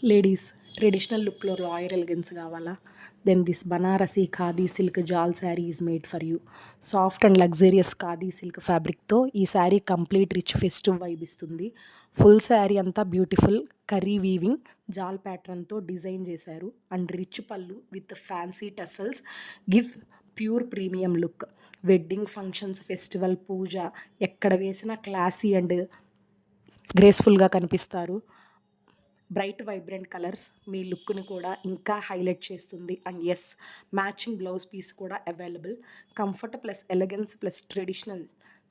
Ladies traditional లుక్లో royal elegance కావాలా? Then this Banarasi khadi silk జాల్ sari is made for you. Soft and luxurious khadi silk ఫ్యాబ్రిక్తో ఈ sari complete rich festive vibe ఇస్తుంది. Full sari అంతా బ్యూటిఫుల్ కర్రీ వీవింగ్ జాల్ ప్యాటర్న్తో డిజైన్ చేశారు and rich pallu with fancy tassels give pure premium look. Wedding functions, festival, puja ఎక్కడ వేసినా క్లాసీ అండ్ గ్రేస్ఫుల్గా కనిపిస్తారు. బ్రైట్ వైబ్రెంట్ కలర్స్ మీ లుక్ని కూడా ఇంకా హైలైట్ చేస్తుంది. And yes, matching blouse piece కూడా available. Comfort plus elegance plus traditional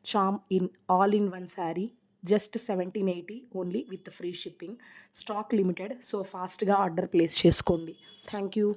charm in all in one sari. Just 1780 only with free shipping. Stock limited, so ఫాస్ట్గా ఆర్డర్ ప్లేస్ చేసుకోండి. Thank you.